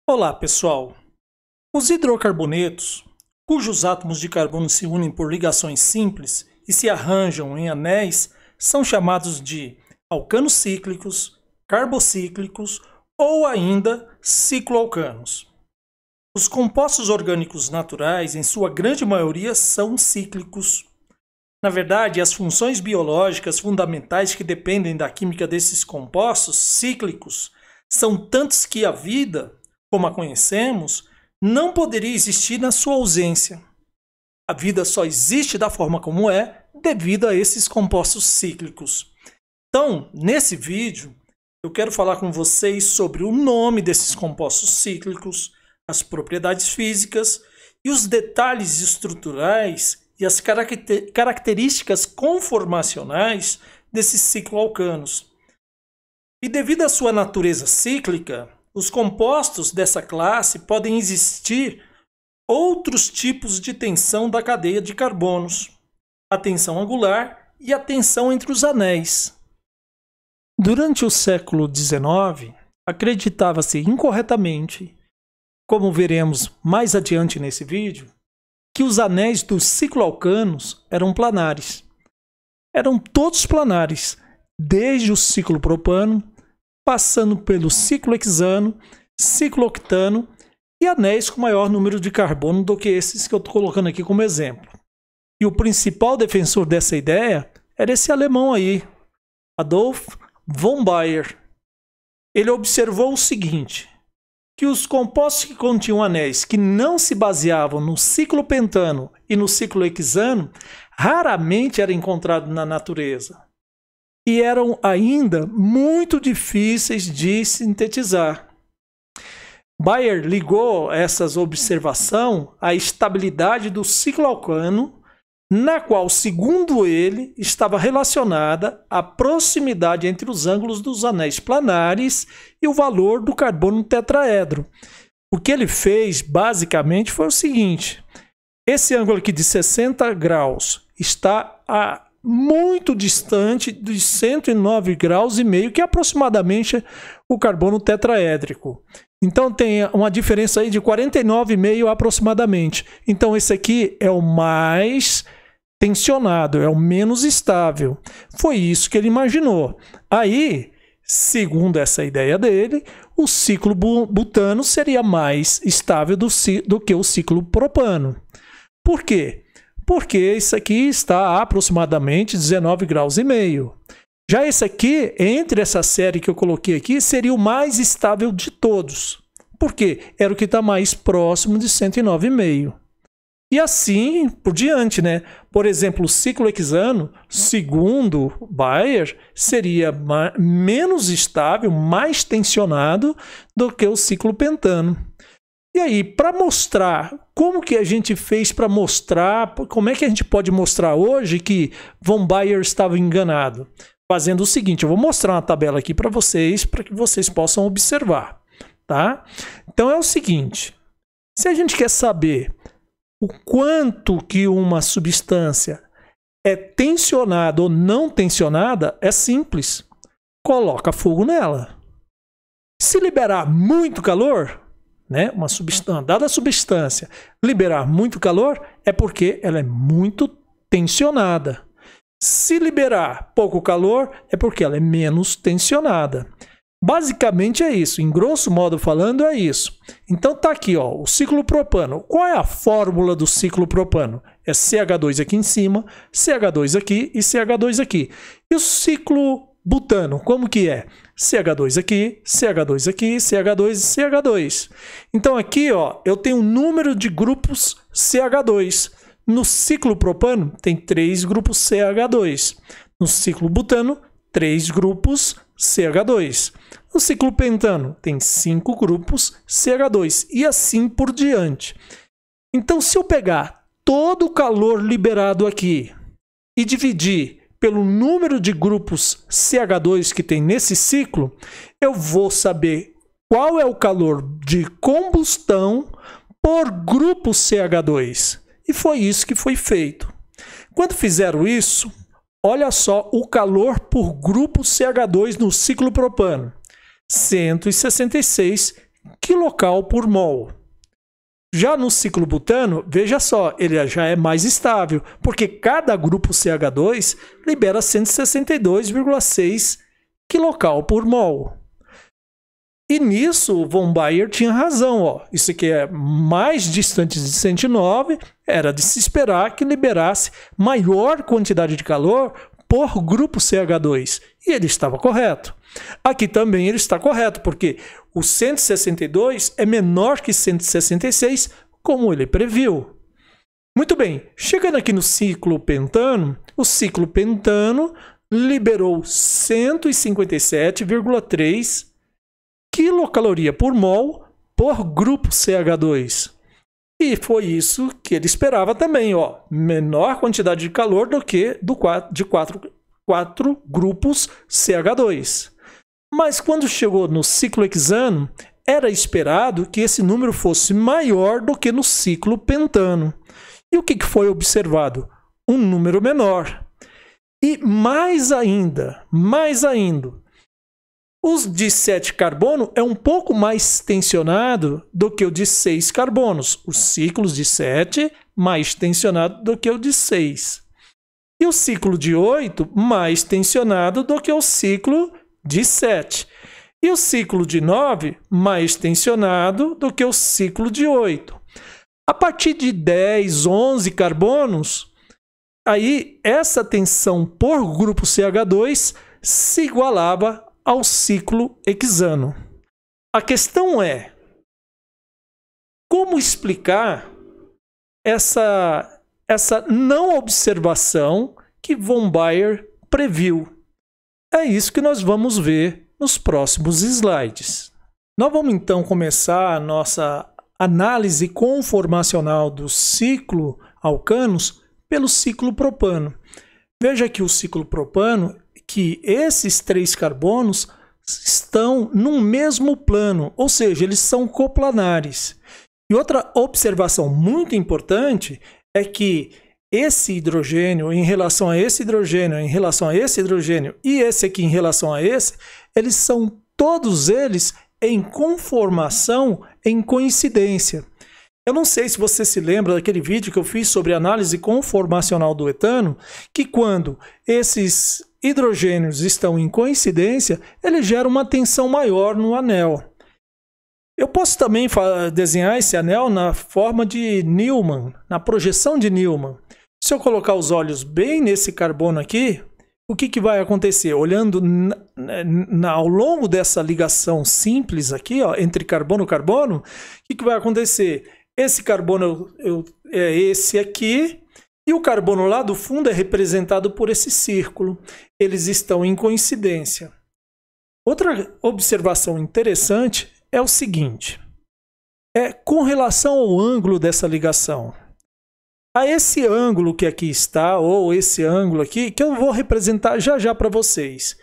Olá, pessoal! Os hidrocarbonetos, cujos átomos de carbono se unem por ligações simples e se arranjam em anéis, são chamados de alcanos cíclicos, carbocíclicos ou ainda cicloalcanos. Os compostos orgânicos naturais, em sua grande maioria, são cíclicos. Na verdade, as funções biológicas fundamentais que dependem da química desses compostos cíclicos são tantas que a vida, como a conhecemos, não poderia existir na sua ausência. A vida só existe da forma como é devido a esses compostos cíclicos. Então, nesse vídeo, eu quero falar com vocês sobre o nome desses compostos cíclicos, as propriedades físicas e os detalhes estruturais e as características conformacionais desses cicloalcanos. E devido à sua natureza cíclica, os compostos dessa classe podem existir outros tipos de tensão da cadeia de carbonos, a tensão angular e a tensão entre os anéis. Durante o século XIX, acreditava-se incorretamente, como veremos mais adiante nesse vídeo, que os anéis dos cicloalcanos eram planares. Eram todos planares, desde o ciclopropano, passando pelo ciclohexano, ciclooctano e anéis com maior número de carbono do que esses que eu estou colocando aqui como exemplo. E o principal defensor dessa ideia era esse alemão aí, Adolf von Baeyer. Ele observou o seguinte, que os compostos que continham anéis que não se baseavam no ciclopentano e no ciclohexano raramente eram encontrados na natureza. E eram ainda muito difíceis de sintetizar. Baeyer ligou essas observações à estabilidade do cicloalcano, na qual, segundo ele, estava relacionada a proximidade entre os ângulos dos anéis planares e o valor do carbono tetraedro. O que ele fez, basicamente, foi o seguinte. Esse ângulo aqui de 60 graus está muito distante dos 109,5 graus, que é aproximadamente o carbono tetraédrico. Então tem uma diferença aí de 49,5 aproximadamente. Então esse aqui é o mais tensionado, é o menos estável. Foi isso que ele imaginou. Aí, segundo essa ideia dele, o ciclo butano seria mais estável do que o ciclo propano. Por quê? Porque esse aqui está a aproximadamente 19,5 graus. Já esse aqui, entre essa série que eu coloquei aqui, seria o mais estável de todos. Por quê? Era o que está mais próximo de 109,5. E assim por diante, né? Por exemplo, o ciclohexano, segundo Baeyer, seria menos estável, mais tensionado do que o ciclopentano. E aí, para mostrar, como que a gente fez para mostrar, como é que a gente pode mostrar hoje que von Baeyer estava enganado? Fazendo o seguinte, eu vou mostrar uma tabela aqui para que vocês possam observar, tá? Então é o seguinte, se a gente quer saber o quanto que uma substância é tensionada ou não tensionada, é simples, coloca fogo nela. Se liberar muito calor, né? Dada a substância liberar muito calor, é porque ela é muito tensionada. Se liberar pouco calor, é porque ela é menos tensionada. Basicamente é isso, em grosso modo falando é isso. Então tá aqui, ó, o ciclopropano. Qual é a fórmula do ciclopropano? É CH2 aqui em cima, CH2 aqui e CH2 aqui. E o ciclobutano, como que é? CH2 aqui, CH2 aqui, CH2 e CH2. Então aqui, ó, eu tenho um número de grupos CH2. No ciclopropano tem 3 grupos CH2. No ciclobutano, 3 grupos CH2. No ciclopentano tem 5 grupos CH2 e assim por diante. Então, se eu pegar todo o calor liberado aqui e dividir pelo número de grupos CH2 que tem nesse ciclo, eu vou saber qual é o calor de combustão por grupo CH2. E foi isso que foi feito. Quando fizeram isso, olha só o calor por grupo CH2 no ciclopropano. 166 kcal por mol. Já no ciclo butano, veja só, ele já é mais estável, porque cada grupo CH2 libera 162,6 kcal por mol. E nisso, von Baeyer tinha razão. Ó. Isso aqui é mais distante de 109, era de se esperar que liberasse maior quantidade de calor por grupo CH2. E ele estava correto. Aqui também ele está correto, porque o 162 é menor que 166, como ele previu. Muito bem, chegando aqui no ciclo pentano, o ciclo pentano liberou 157,3 quilocaloria por mol por grupo CH2. E foi isso que ele esperava também, ó, menor quantidade de calor do que de quatro grupos CH2. Mas quando chegou no ciclo hexano, era esperado que esse número fosse maior do que no ciclo pentano. E o que foi observado? Um número menor. E mais ainda, os de 7 carbono é um pouco mais tensionado do que o de 6 carbonos. Os ciclos de 7 mais tensionado do que o de 6. E o ciclo de 8 mais tensionado do que o ciclo de 7. E o ciclo de 9 mais tensionado do que o ciclo de 8. A partir de 10, 11 carbonos, aí essa tensão por grupo CH2 se igualava ao ciclo hexano. A questão é, como explicar essa não observação que von Baeyer previu? É isso que nós vamos ver nos próximos slides. Nós vamos então começar a nossa análise conformacional do ciclo alcanos pelo ciclo propano. Veja aqui o ciclo propano, que esses 3 carbonos estão num mesmo plano, ou seja, eles são coplanares. E outra observação muito importante é que esse hidrogênio em relação a esse hidrogênio, em relação a esse hidrogênio e esse aqui em relação a esse, eles são todos eles em conformação em coincidência. Eu não sei se você se lembra daquele vídeo que eu fiz sobre análise conformacional do etano, que quando esses hidrogênios estão em coincidência, ele gera uma tensão maior no anel. Eu posso também desenhar esse anel na forma de Newman, na projeção de Newman. Se eu colocar os olhos bem nesse carbono aqui, o que vai acontecer? Olhando ao longo dessa ligação simples aqui, ó, entre carbono e carbono, o que vai acontecer? Esse carbono é esse aqui, e o carbono lá do fundo é representado por esse círculo. Eles estão em coincidência. Outra observação interessante é o seguinte, com relação ao ângulo dessa ligação. A esse ângulo que aqui está, ou esse ângulo aqui, que eu vou representar já para vocês.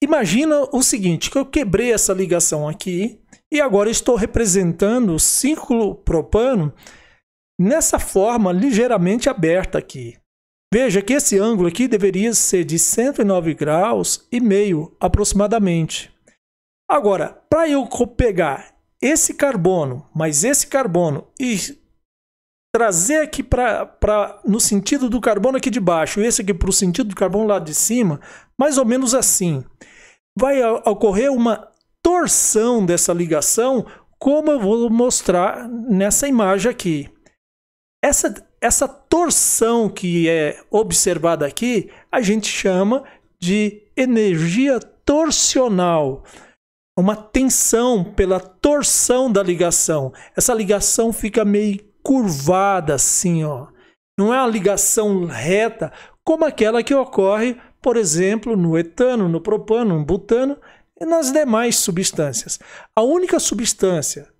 Imagina o seguinte, que eu quebrei essa ligação aqui, e agora estou representando o ciclo propano nessa forma ligeiramente aberta aqui. Veja que esse ângulo aqui deveria ser de 109 graus e meio aproximadamente. Agora, para eu pegar esse carbono, mais esse carbono e trazer aqui no sentido do carbono aqui de baixo e esse aqui para o sentido do carbono lá de cima, mais ou menos assim, vai ocorrer uma torção dessa ligação, como eu vou mostrar nessa imagem aqui. Essa torção que é observada aqui, a gente chama de energia torsional. Uma tensão pela torção da ligação. Essa ligação fica meio curvada assim, ó. Não é uma ligação reta como aquela que ocorre, por exemplo, no etano, no propano, no butano e nas demais substâncias. A única substância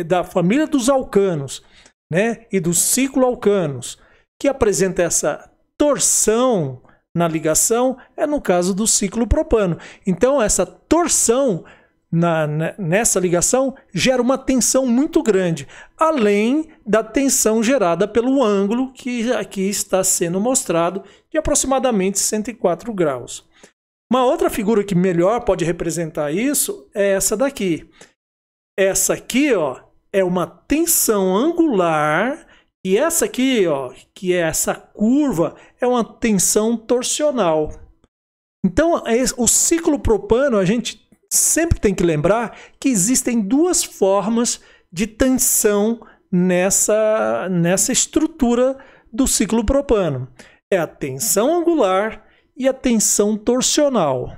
da família dos alcanos, né, e dos cicloalcanos que apresenta essa torção na ligação é no caso do ciclo propano. Então, essa torção nessa ligação gera uma tensão muito grande, além da tensão gerada pelo ângulo que aqui está sendo mostrado de aproximadamente 104 graus. Uma outra figura que melhor pode representar isso é essa daqui. essa aqui, ó, é uma tensão angular, e essa aqui, ó, que é essa curva, é uma tensão torsional. Então, o ciclo propano, a gente sempre tem que lembrar que existem duas formas de tensão nessa estrutura do ciclo propano. É a tensão angular e a tensão torsional.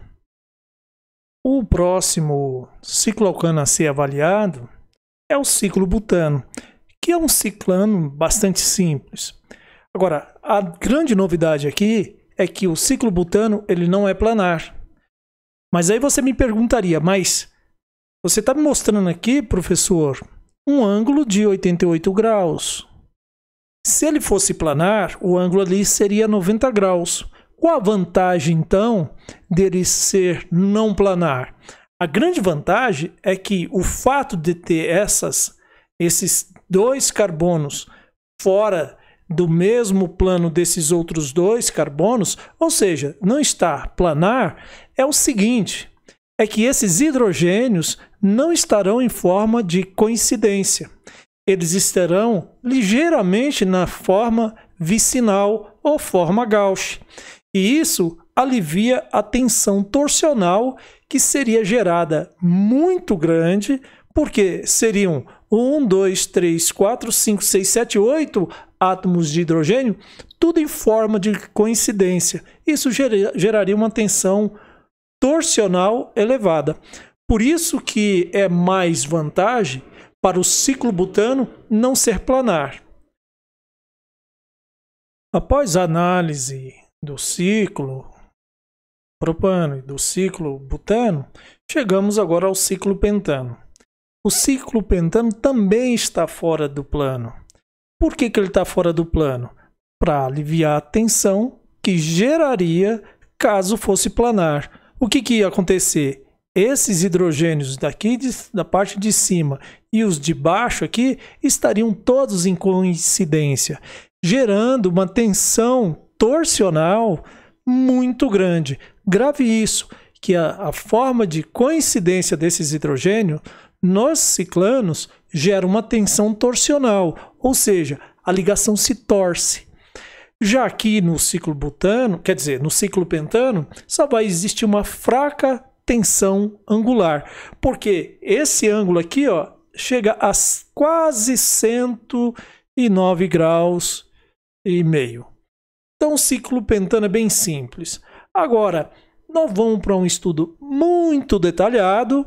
O próximo ciclo alcano a ser avaliado é o ciclo butano, que é um ciclano bastante simples. Agora, a grande novidade aqui é que o ciclo butano ele não é planar. Mas aí você me perguntaria, mas você está me mostrando aqui, professor, um ângulo de 88 graus. Se ele fosse planar, o ângulo ali seria 90 graus. Qual a vantagem, então, dele ser não planar? A grande vantagem é que o fato de ter esses dois carbonos fora do mesmo plano desses outros dois carbonos, ou seja, não estar planar, é o seguinte, é que esses hidrogênios não estarão em forma de coincidência. Eles estarão ligeiramente na forma vicinal ou forma Gauss. E isso alivia a tensão torsional que seria gerada muito grande, porque seriam 1, 2, 3, 4, 5, 6, 7, 8 átomos de hidrogênio, tudo em forma de coincidência. Isso geraria uma tensão torsional elevada. Por isso que é mais vantagem para o ciclo butano não ser planar. Após a análise do ciclo propano e do ciclo butano, chegamos agora ao ciclo pentano. O ciclo pentano também está fora do plano. Por que ele está fora do plano? Para aliviar a tensão que geraria caso fosse planar. O que ia acontecer? Esses hidrogênios daqui da parte de cima e os de baixo aqui estariam todos em coincidência, gerando uma tensão torsional muito grande. Grave isso, que a forma de coincidência desses hidrogênios nos ciclanos gera uma tensão torsional, ou seja, a ligação se torce. Já aqui no ciclo butano, quer dizer, no ciclo pentano, só vai existir uma fraca tensão angular, porque esse ângulo aqui, ó, chega a quase 109 graus e meio. Então o ciclo pentano é bem simples. Agora, nós vamos para um estudo muito detalhado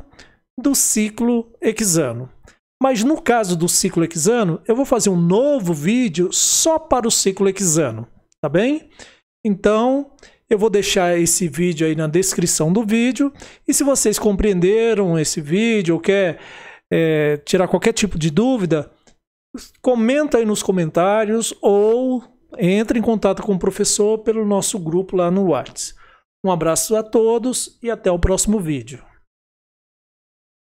do ciclo hexano. Mas no caso do ciclo hexano, eu vou fazer um novo vídeo só para o ciclo hexano, tá bem? Então, eu vou deixar esse vídeo aí na descrição do vídeo. E se vocês compreenderam esse vídeo ou quer tirar qualquer tipo de dúvida, comenta aí nos comentários ou entre em contato com o professor pelo nosso grupo lá no WhatsApp. Um abraço a todos e até o próximo vídeo.